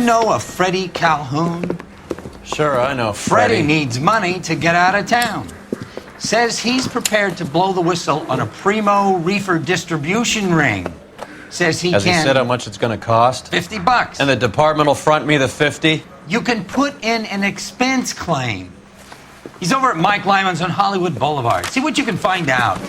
know a Freddie Calhoun? Sure, I know Freddie needs money to get out of town. Says he's prepared to blow the whistle on a primo Reefer distribution ring. Says he Has can... he said how much it's gonna cost? $50. And the department will front me the 50? You can put in an expense claim. He's over at Mike Lyman's on Hollywood Boulevard. See what you can find out.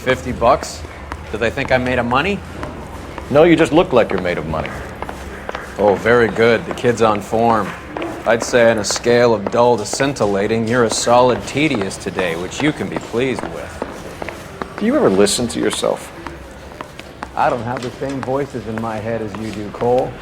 $50? Do they think I'm made of money? No, you just look like you're made of money. Oh, very good. The kid's on form. I'd say on a scale of dull to scintillating, you're a solid tedious today, which you can be pleased with. Do you ever listen to yourself? I don't have the same voices in my head as you do, Cole.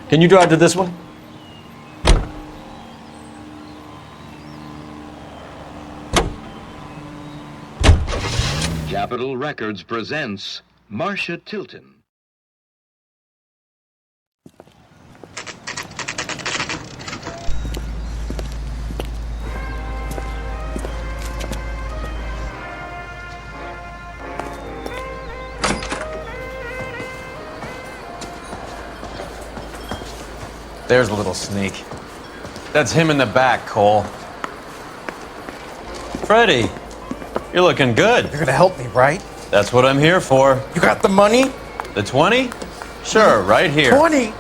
Can you drive to this one? Capitol Records presents Marcia Tilton. There's a little sneak. That's him in the back, Cole. Freddie, you're looking good. You're gonna help me, right? That's what I'm here for. You got the money? The 20? Sure, right here. 20?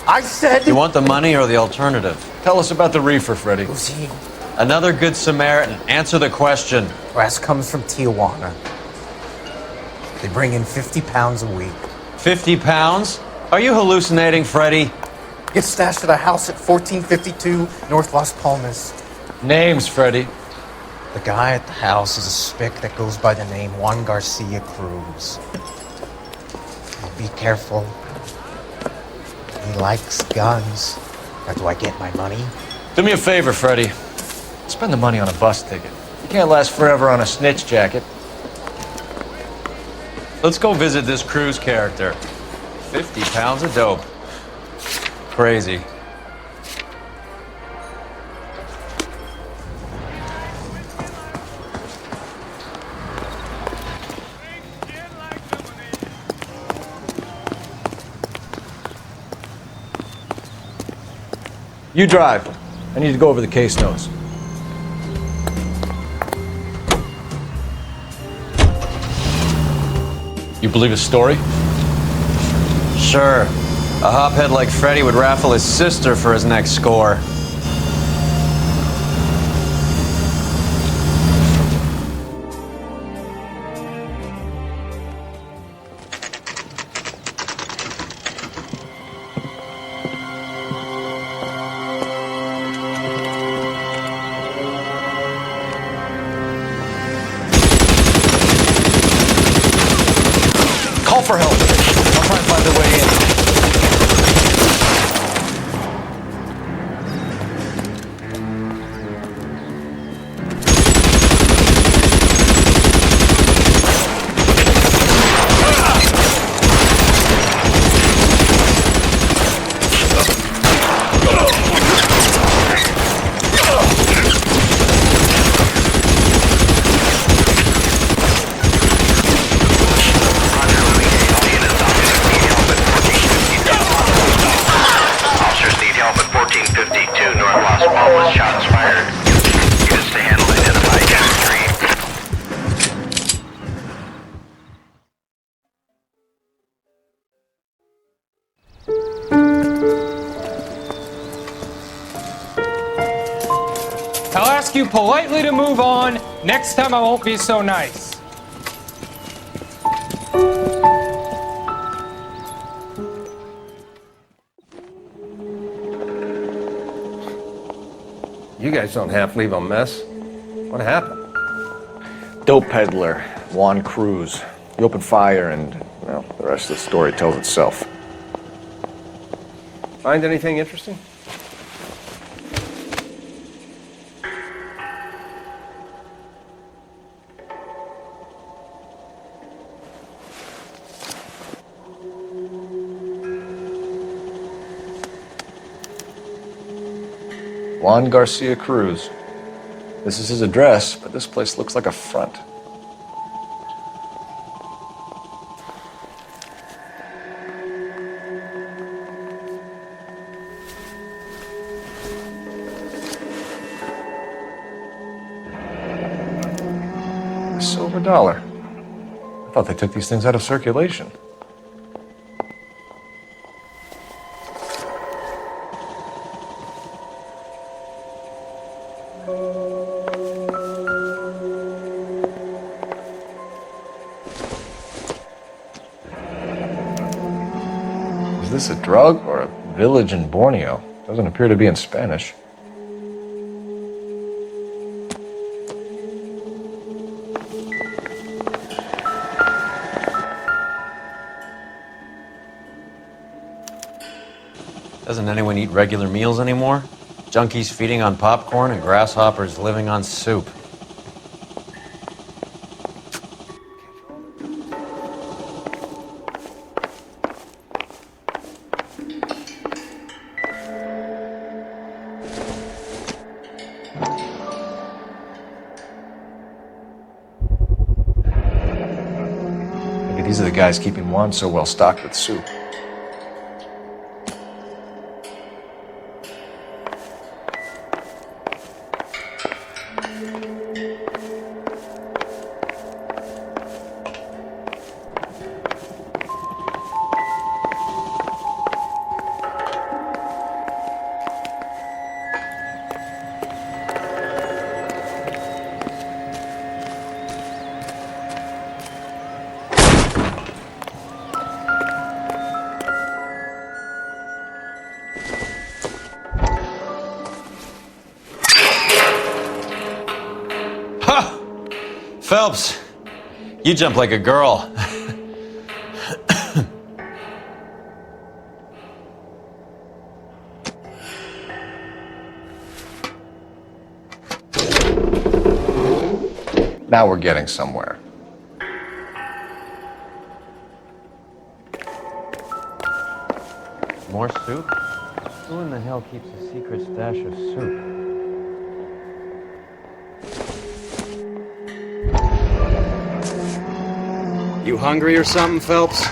I said... You want the money or the alternative? Tell us about the reefer, Freddie. Who's he? Another good Samaritan. Answer the question. Brass comes from Tijuana. They bring in 50 pounds a week. 50 pounds? Are you hallucinating, Freddie? Gets stashed at a house at 1452 North Las Palmas. Names, Freddie. The guy at the house is a spick that goes by the name Juan Garcia Cruz. Now be careful. He likes guns. Now, do I get my money? Do me a favor, Freddie. Spend the money on a bus ticket. You can't last forever on a snitch jacket. Let's go visit this Cruz character. 50 pounds of dope. Crazy. You drive. I need to go over the case notes. You believe his story? Sure. A hophead like Freddie would raffle his sister for his next score. Call for help. I'll try and find a way in. I'll ask you politely to move on. Next time I won't be so nice. You guys don't half leave a mess. What happened? Dope peddler, Juan Cruz. He opened fire and, well, the rest of the story tells itself. Find anything interesting? Juan Garcia Cruz. This is his address, but this place looks like a front. A silver dollar. I thought they took these things out of circulation. Is this a drug or a village in Borneo? Doesn't appear to be in Spanish. Doesn't anyone eat regular meals anymore? Junkies feeding on popcorn and grasshoppers living on soup. Maybe these are the guys keeping Juan so well stocked with soup. Phelps, you jump like a girl. Now we're getting somewhere. More soup? Who in the hell keeps a secret stash of soup? You hungry or something, Phelps?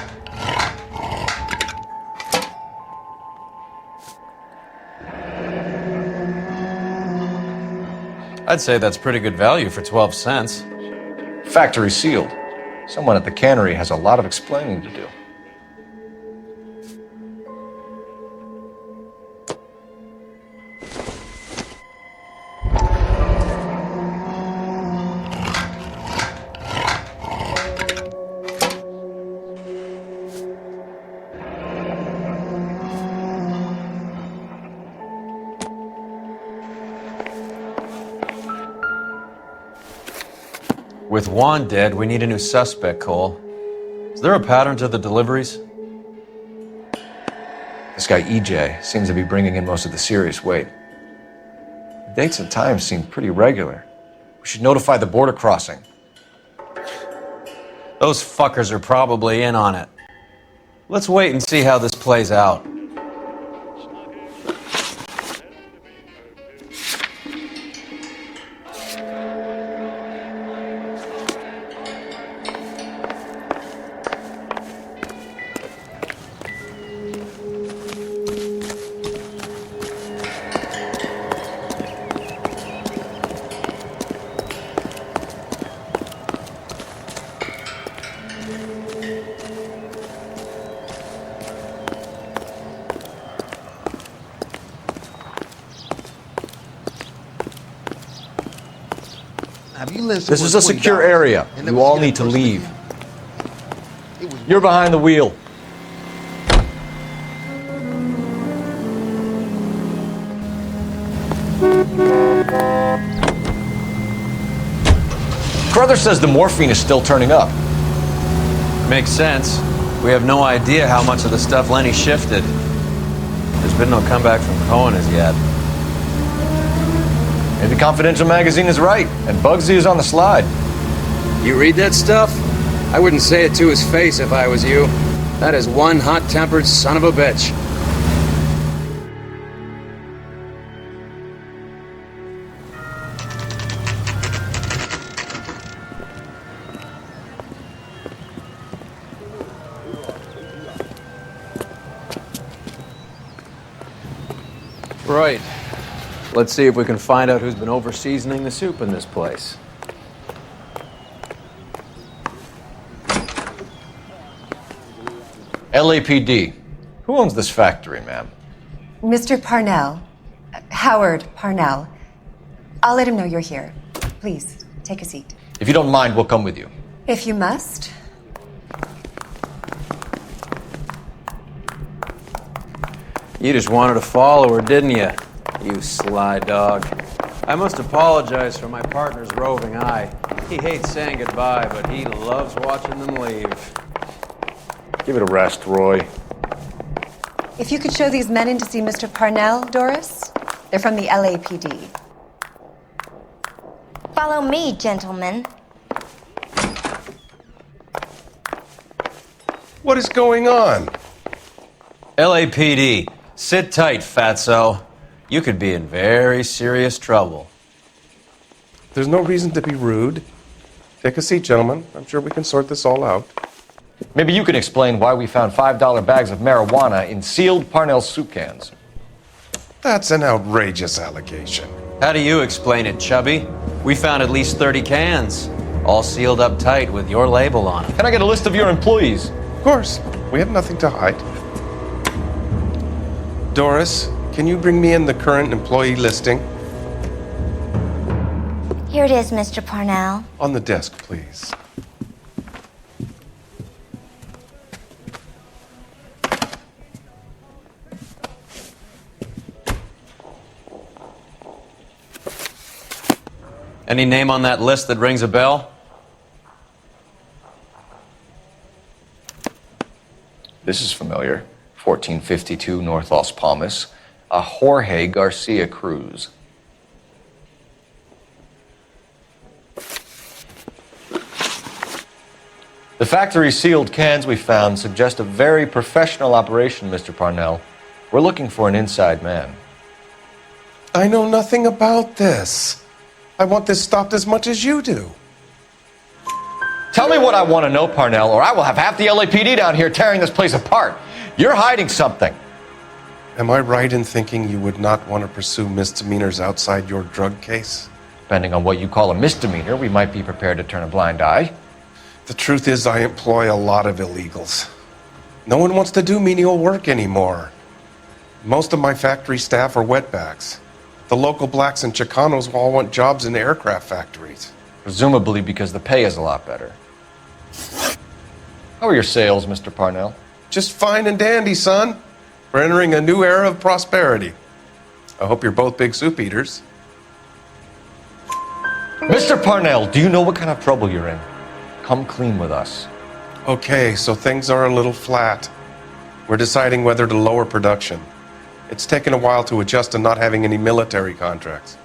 I'd say that's pretty good value for 12 cents. Factory sealed. Someone at the cannery has a lot of explaining to do. With Juan dead, we need a new suspect, Cole. Is there a pattern to the deliveries? This guy EJ seems to be bringing in most of the serious weight. The dates and times seem pretty regular. We should notify the border crossing. Those fuckers are probably in on it. Let's wait and see how this plays out. This is a secure area. You all need to leave. You're behind the wheel. brother says the morphine is still turning up. Makes sense. We have no idea how much of the stuff Lenny shifted. There's been no comeback from Cohen as yet. Maybe Confidential Magazine is right, and Bugsy is on the slide. You read that stuff? I wouldn't say it to his face if I was you. That is one hot-tempered son of a bitch. Right. Let's see if we can find out who's been over-seasoning the soup in this place. LAPD. Who owns this factory, ma'am? Mr. Parnell. Howard Parnell. I'll let him know you're here. Please, take a seat. If you don't mind, we'll come with you. If you must. You just wanted to follow her, didn't you? You sly dog. I must apologize for my partner's roving eye. He hates saying goodbye, but he loves watching them leave. Give it a rest, Roy. If you could show these men in to see Mr. Parnell, Doris. They're from the LAPD. Follow me, gentlemen. What is going on? LAPD, sit tight, fatso. You could be in very serious trouble. There's no reason to be rude. Take a seat, gentlemen. I'm sure we can sort this all out. Maybe you can explain why we found $5 bags of marijuana in sealed Parnell soup cans. That's an outrageous allegation. How do you explain it, Chubby? We found at least 30 cans, all sealed up tight with your label on them. Can I get a list of your employees? Of course, we have nothing to hide. Doris, can you bring me in the current employee listing? Here it is, Mr. Parnell. On the desk, please. Any name on that list that rings a bell? This is familiar. 1452 North Las Palmas. A Jorge Garcia Cruz. The factory sealed cans we found suggest a very professional operation, Mr. Parnell. We're looking for an inside man. I know nothing about this. I want this stopped as much as you do. Tell me what I want to know, Parnell, or I will have half the LAPD down here tearing this place apart. You're hiding something. Am I right in thinking you would not want to pursue misdemeanors outside your drug case? Depending on what you call a misdemeanor, we might be prepared to turn a blind eye. The truth is, I employ a lot of illegals. No one wants to do menial work anymore. Most of my factory staff are wetbacks. The local blacks and Chicanos all want jobs in aircraft factories. Presumably because the pay is a lot better. How are your sales, Mr. Parnell? Just fine and dandy, son. We're entering a new era of prosperity. I hope you're both big soup eaters. Mr. Parnell, do you know what kind of trouble you're in? Come clean with us. Okay, so things are a little flat. We're deciding whether to lower production. It's taken a while to adjust to not having any military contracts.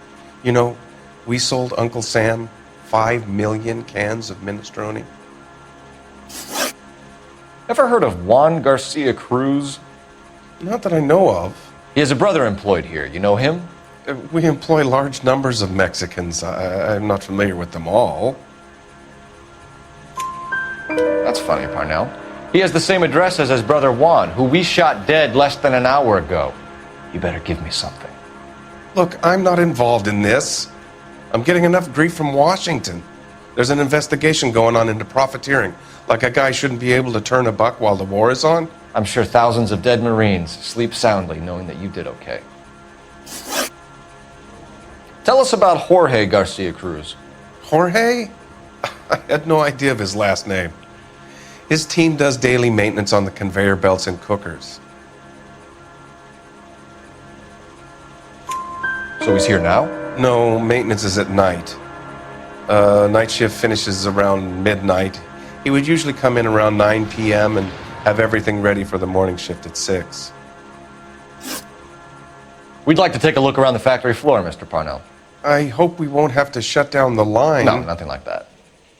You know, we sold Uncle Sam 5 million cans of minestrone. Ever heard of Juan Garcia Cruz? Not that I know of. He has a brother employed here. You know him? We employ large numbers of Mexicans. I'm not familiar with them all. That's funny, Parnell. He has the same address as his brother Juan, who we shot dead less than an hour ago. You better give me something. Look, I'm not involved in this. I'm getting enough grief from Washington. There's an investigation going on into profiteering. Like a guy shouldn't be able to turn a buck while the war is on. I'm sure thousands of dead Marines sleep soundly knowing that you did okay. Tell us about Jorge Garcia Cruz. Jorge? I had no idea of his last name. His team does daily maintenance on the conveyor belts and cookers. So he's here now? No, maintenance is at night. Night shift finishes around midnight. He would usually come in around 9 p.m. and have everything ready for the morning shift at 6. We'd like to take a look around the factory floor, Mr. Parnell. I hope we won't have to shut down the line. No, nothing like that.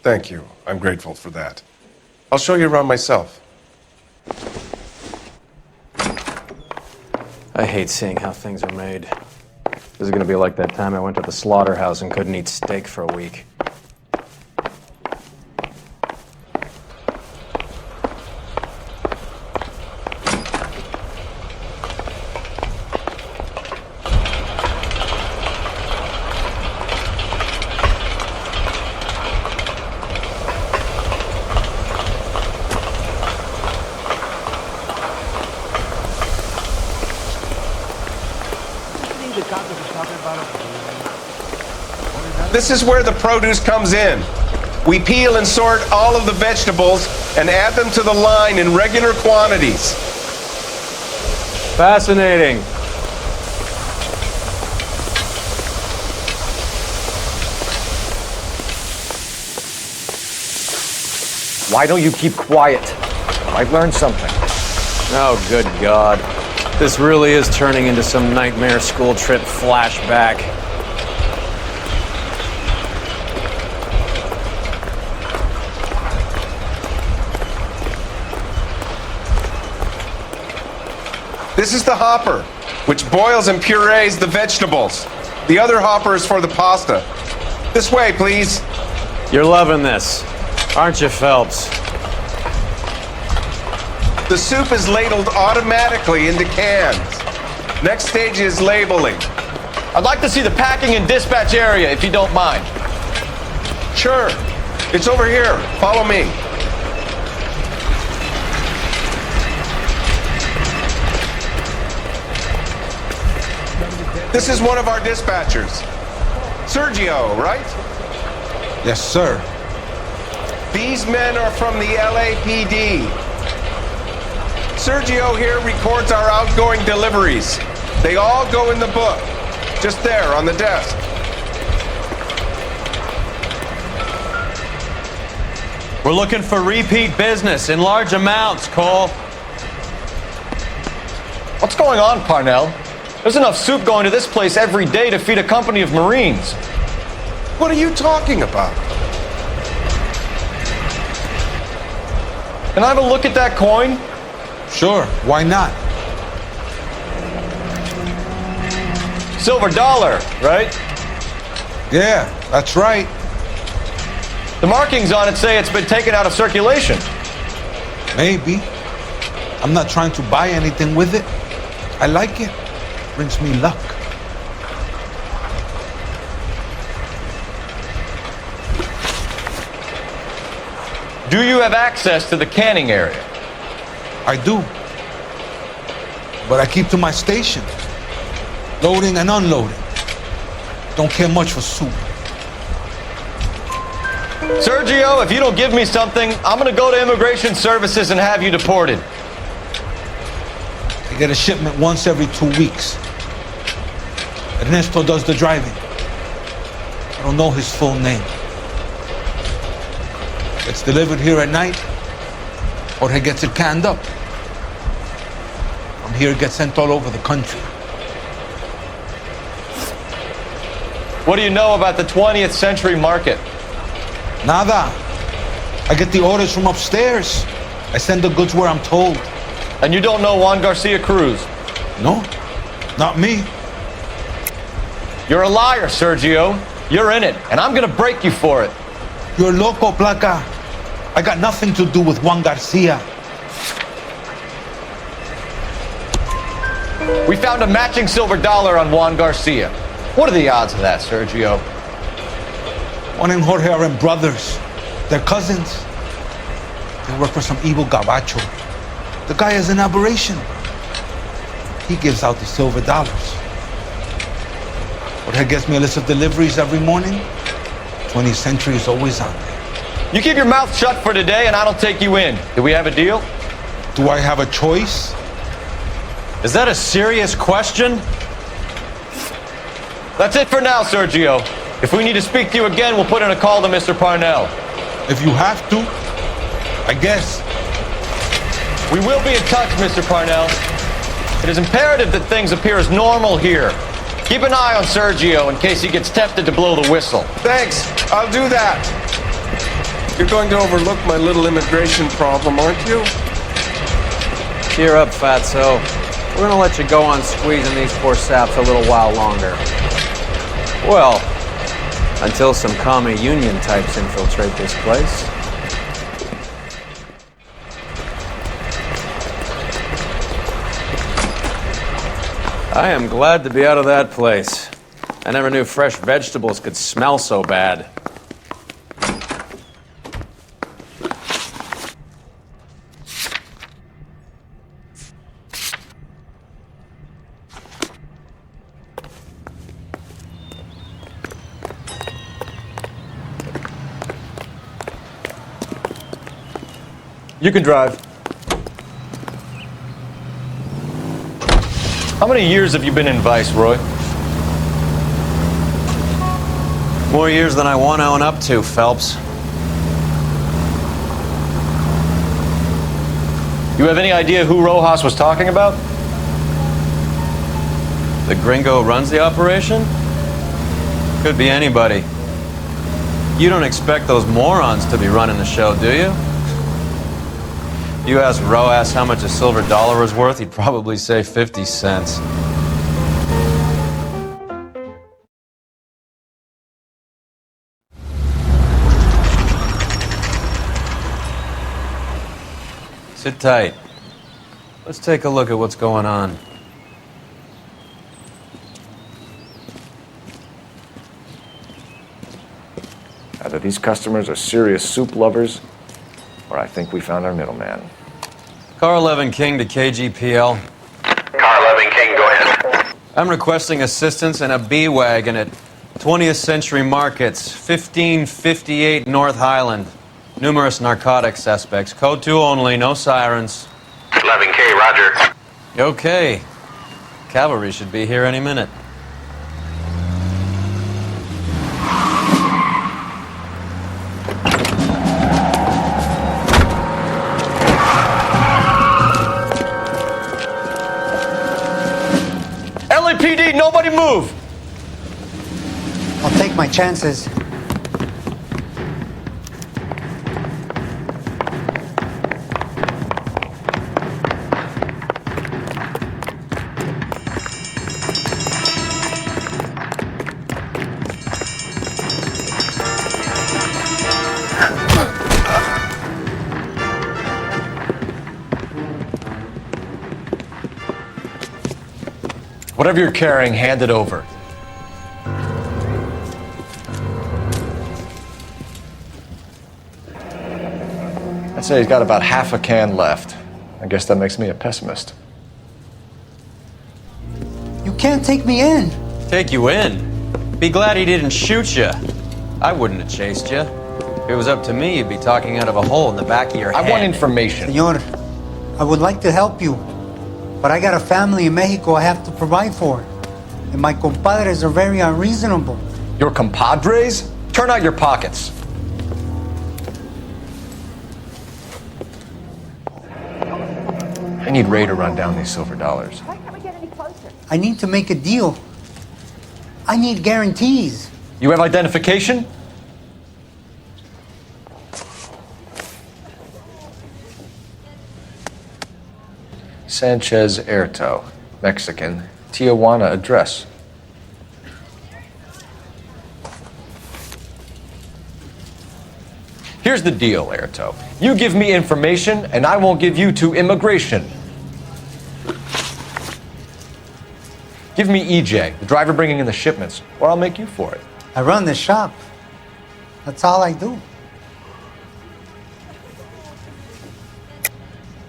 Thank you. I'm grateful for that. I'll show you around myself. I hate seeing how things are made. This is gonna be like that time I went to the slaughterhouse and couldn't eat steak for a week. This is where the produce comes in. We peel and sort all of the vegetables and add them to the line in regular quantities. Fascinating. Why don't you keep quiet? Might learn something. Oh, good God. This really is turning into some nightmare school trip flashback. This is the hopper, which boils and purees the vegetables. The other hopper is for the pasta. This way, please. You're loving this, aren't you, Phelps? The soup is ladled automatically into cans. Next stage is labeling. I'd like to see the packing and dispatch area, if you don't mind. Sure. It's over here. Follow me. This is one of our dispatchers. Sergio, right? Yes, sir. These men are from the LAPD. Sergio here records our outgoing deliveries. They all go in the book, just there on the desk. We're looking for repeat business in large amounts, Cole. What's going on, Parnell? There's enough soup going to this place every day to feed a company of Marines. What are you talking about? Can I have a look at that coin? Sure, why not? Silver dollar, right? Yeah, that's right. The markings on it say it's been taken out of circulation. Maybe. I'm not trying to buy anything with it. I like it. Brings me luck. Do you have access to the canning area? I do. But I keep to my station. Loading and unloading. Don't care much for soup. Sergio, if you don't give me something, I'm gonna go to Immigration Services and have you deported. I get a shipment once every 2 weeks. Ernesto does the driving. I don't know his full name. It's delivered here at night, or he gets it canned up. From here, it gets sent all over the country. What do you know about the 20th century market? Nada. I get the orders from upstairs. I send the goods where I'm told. And you don't know Juan Garcia Cruz? No, not me. You're a liar, Sergio. You're in it, and I'm gonna break you for it. You're loco, Placa. I got nothing to do with Juan Garcia. We found a matching silver dollar on Juan Garcia. What are the odds of that, Sergio? Juan and Jorge aren't brothers. They're cousins. They work for some evil gabacho. The guy is an aberration. He gives out the silver dollars. Jorge gets me a list of deliveries every morning. 20th Century is always on there. You keep your mouth shut for today and I don't take you in. Do we have a deal? Do I have a choice? Is that a serious question? That's it for now, Sergio. If we need to speak to you again, we'll put in a call to Mr. Parnell. If you have to, I guess. We will be in touch, Mr. Parnell. It is imperative that things appear as normal here. Keep an eye on Sergio in case he gets tempted to blow the whistle. Thanks, I'll do that. You're going to overlook my little immigration problem, aren't you? Cheer up, fatso. We're gonna let you go on squeezing these poor saps a little while longer. Well, until some commie union types infiltrate this place. I am glad to be out of that place. I never knew fresh vegetables could smell so bad. You can drive. How many years have you been in Vice, Roy? More years than I want to own up to, Phelps. You have any idea who Rojas was talking about? The gringo who runs the operation? Could be anybody. You don't expect those morons to be running the show, do you? You ask Rojas how much a silver dollar was worth, he'd probably say 50 cents. Sit tight. Let's take a look at what's going on. Either these customers are serious soup lovers, or I think we found our middleman. Car 11 King to KGPL. Car 11 King, go ahead. I'm requesting assistance in a B-Wagon at 20th Century Markets, 1558 North Highland. Numerous narcotic suspects. Code 2 only, no sirens. 11K, roger. Okay. Cavalry should be here any minute. LAPD, nobody move! I'll take my chances. Whatever you're carrying, hand it over. I'd say he's got about half a can left. I guess that makes me a pessimist. You can't take me in. Take you in? Be glad he didn't shoot you. I wouldn't have chased you. If it was up to me, you'd be talking out of a hole in the back of your head. I want information. Senor, I would like to help you, but I got a family in Mexico I have to provide for. And my compadres are very unreasonable. Your compadres? Turn out your pockets. I need Ray to run down these silver dollars. I need to make a deal. I need guarantees. You have identification? Sanchez Erto, Mexican, Tijuana address. Here's the deal, Erto. You give me information, and I won't give you to immigration. Give me EJ, the driver bringing in the shipments, or I'll make you for it. I run the shop. That's all I do.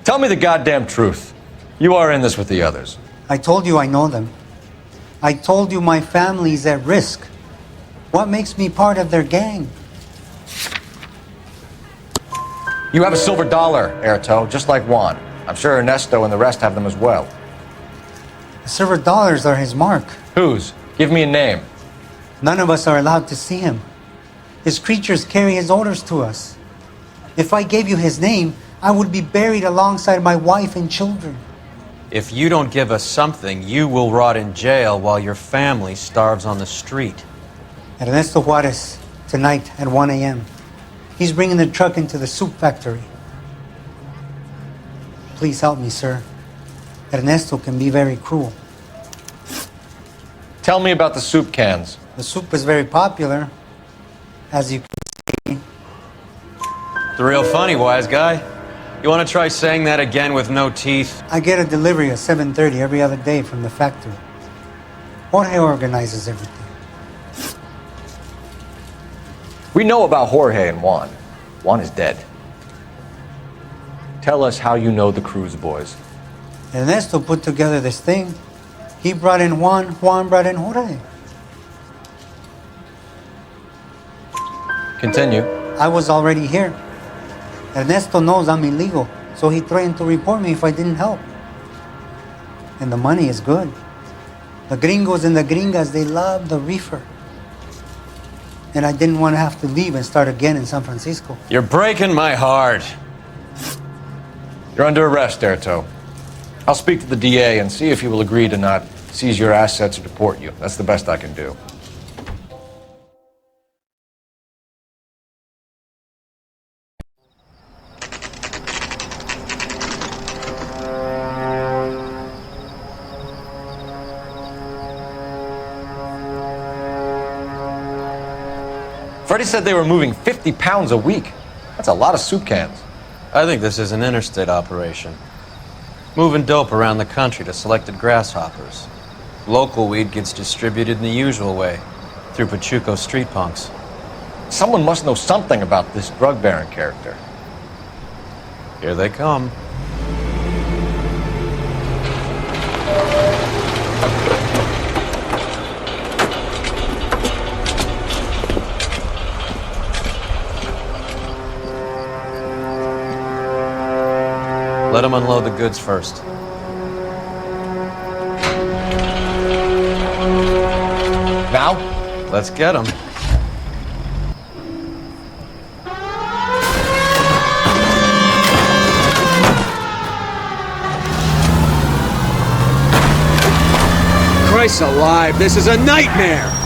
Tell me the goddamn truth. You are in this with the others. I told you I know them. I told you my family's at risk. What makes me part of their gang? You have a silver dollar, Erto, just like Juan. I'm sure Ernesto and the rest have them as well. The silver dollars are his mark. Whose? Give me a name. None of us are allowed to see him. His creatures carry his orders to us. If I gave you his name, I would be buried alongside my wife and children. If you don't give us something, you will rot in jail while your family starves on the street. Ernesto Juarez, tonight at 1 a.m. He's bringing the truck into the soup factory. Please help me, sir. Ernesto can be very cruel. Tell me about the soup cans. The soup is very popular, as you can see. It's real funny, wise guy. You want to try saying that again with no teeth? I get a delivery at 7:30 every other day from the factory. Jorge organizes everything. We know about Jorge and Juan. Juan is dead. Tell us how you know the Cruz boys. Ernesto put together this thing. He brought in Juan, Juan brought in Jorge. Continue. I was already here. Ernesto knows I'm illegal, so he threatened to report me if I didn't help. And the money is good. The gringos and the gringas, they love the reefer. And I didn't want to have to leave and start again in San Francisco. You're breaking my heart. You're under arrest, Erto. I'll speak to the DA and see if he will agree to not seize your assets or deport you. That's the best I can do. Freddie said they were moving 50 pounds a week. That's a lot of soup cans. I think this is an interstate operation. Moving dope around the country to selected grasshoppers. Local weed gets distributed in the usual way, through Pachuco street punks. Someone must know something about this drug baron character. Here they come. Let them unload the goods first. Now? Let's get them. Christ alive, this is a nightmare!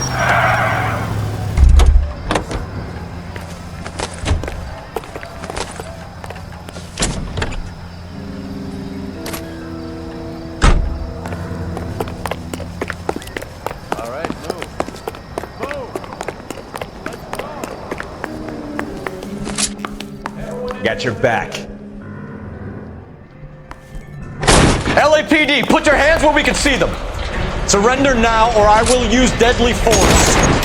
Got your back. LAPD, put your hands where we can see them. Surrender now or I will use deadly force.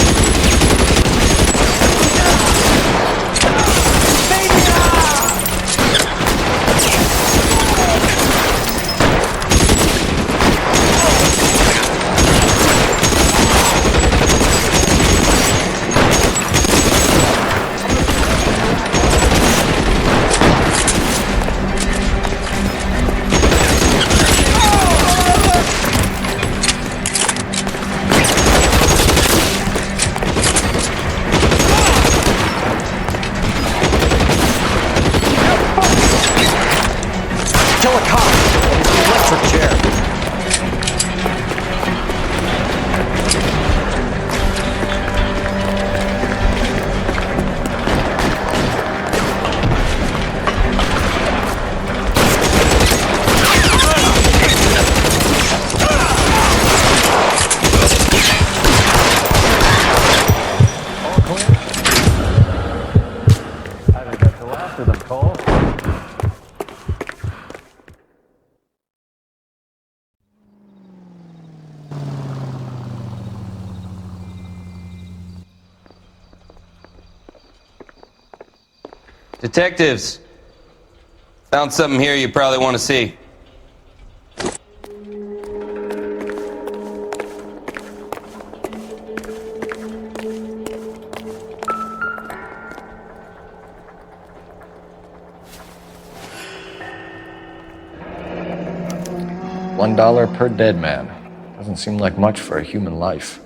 Detectives, found something here you probably want to see. $1 per dead man. Doesn't seem like much for a human life.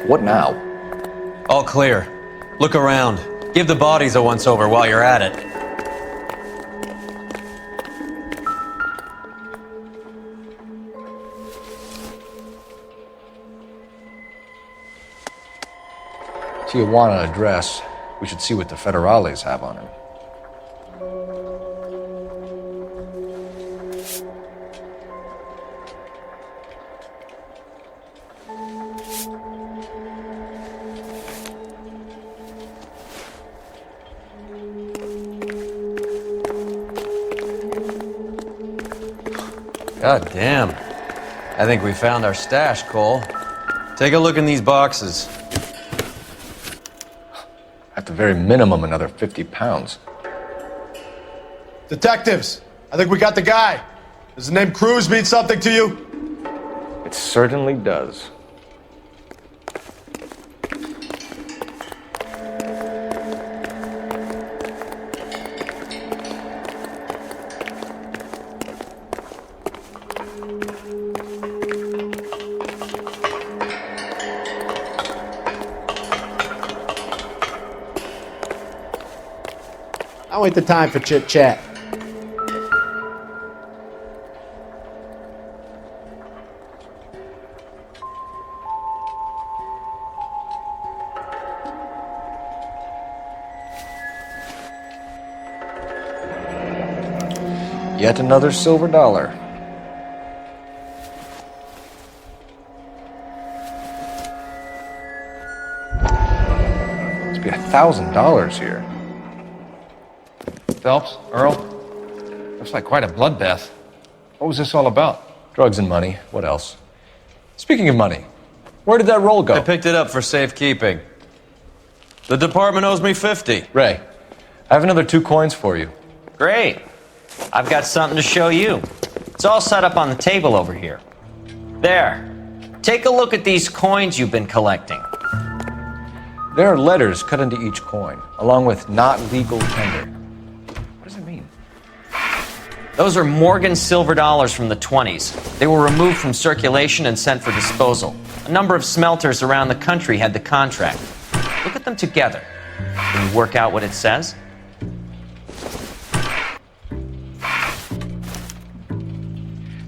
What now? All clear. Look around. Give the bodies a once-over while you're at it. Tijuana address. We should see what the federales have on him. God damn. I think we found our stash, Cole. Take a look in these boxes. At the very minimum, another 50 pounds. Detectives, I think we got the guy. Does the name Cruz mean something to you? It certainly does. Now ain't the time for chit-chat. Yet another silver dollar. Must be $1,000 here. Phelps, Earl, looks like quite a bloodbath. What was this all about? Drugs and money. What else? Speaking of money, where did that roll go? I picked it up for safekeeping. The department owes me 50. Ray, I have another 2 coins for you. Great. I've got something to show you. It's all set up on the table over here. There. Take a look at these coins you've been collecting. There are letters cut into each coin, along with not legal tender. What does it mean? Those are Morgan silver dollars from the 20s. They were removed from circulation and sent for disposal. A number of smelters around the country had the contract. Look at them together. Can you work out what it says?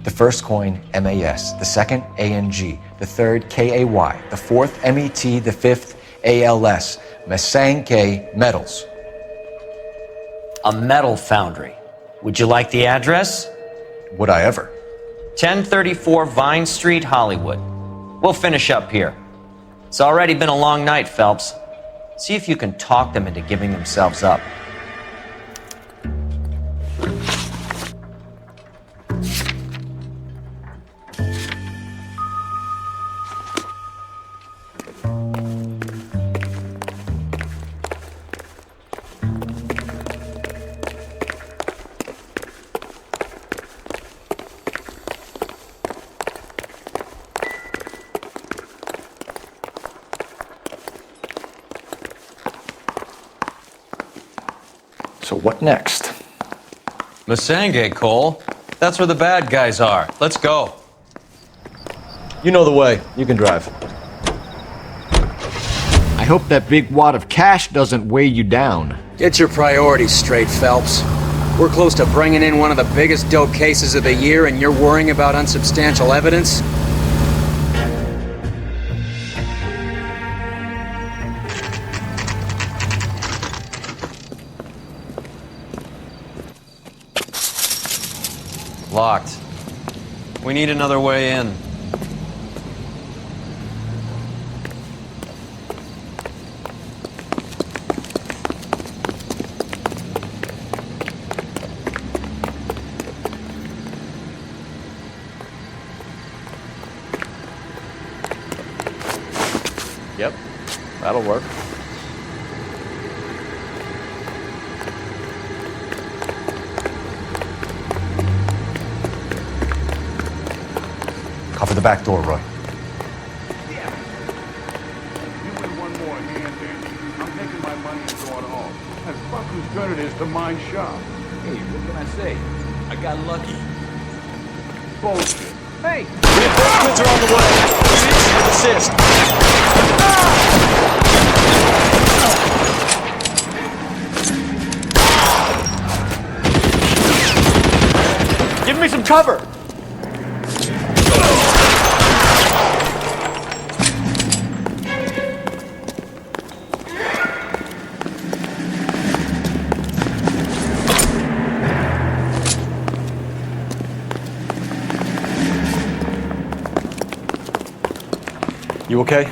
The first coin, MAS. The second, ANG. The third, KAY. The fourth, MET. The fifth, ALS. Masanke Metals. A metal foundry. Would you like the address? Would I ever? 1034 Vine Street, Hollywood. We'll finish up here. It's already been a long night, Phelps. See if you can talk them into giving themselves up. So what next? Masange, Cole. That's where the bad guys are. Let's go. You know the way. You can drive. I hope that big wad of cash doesn't weigh you down. Get your priorities straight, Phelps. We're close to bringing in one of the biggest dope cases of the year, and you're worrying about unsubstantial evidence? Locked. We need another way in. Yep, that'll work. Cover the back door, Roy. You win one more hand, Danny. I'm taking my money and going home. And fuck whose good it is to mind shop. Hey, what can I say? I got lucky. Bullshit. Hey! Reinforcements are on the way. assist. Give me some cover. You okay?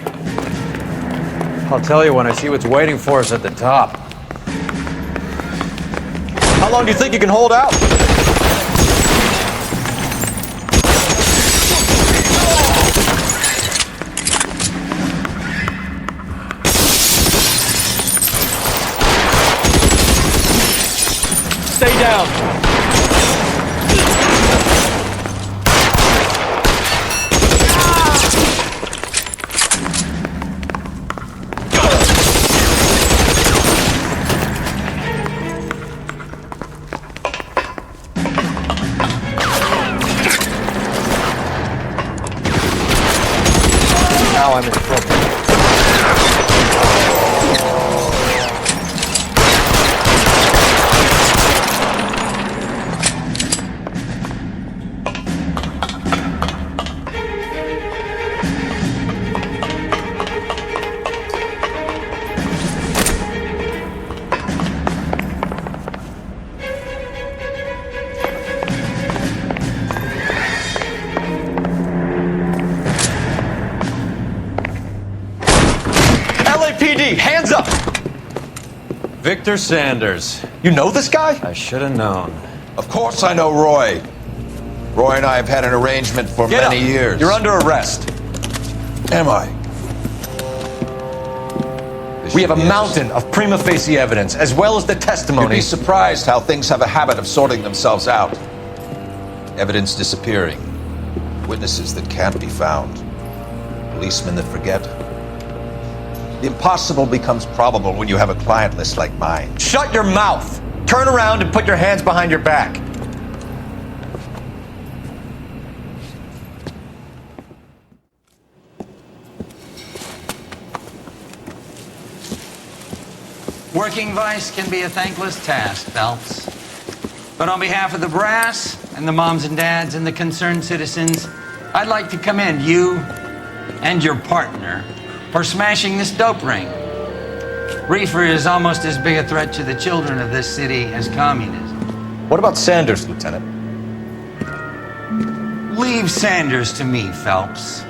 I'll tell you when I see what's waiting for us at the top. How long do you think you can hold out? Stay down. Now I'm in trouble. LAPD, hands up! Victor Sanders. You know this guy? I should have known. Of course I know Roy. Roy and I have had an arrangement for many years. You're under arrest. Am I? We have a mountain of prima facie evidence, as well as the testimony. You'd be surprised how things have a habit of sorting themselves out. Evidence disappearing. Witnesses that can't be found. Policemen that forget. The impossible becomes probable when you have a client list like mine. Shut your mouth! Turn around and put your hands behind your back. Working vice can be a thankless task, Phelps. But on behalf of the brass and the moms and dads and the concerned citizens, I'd like to commend you and your partner for smashing this dope ring. Reefer is almost as big a threat to the children of this city as communism. What about Sanders, Lieutenant? Leave Sanders to me, Phelps.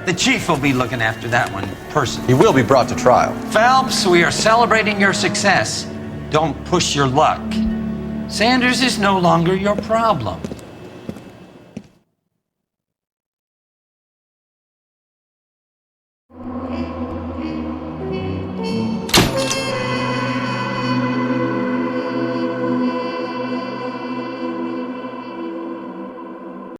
The chief will be looking after that one personally. He will be brought to trial. Phelps, we are celebrating your success. Don't push your luck. Sanders is no longer your problem.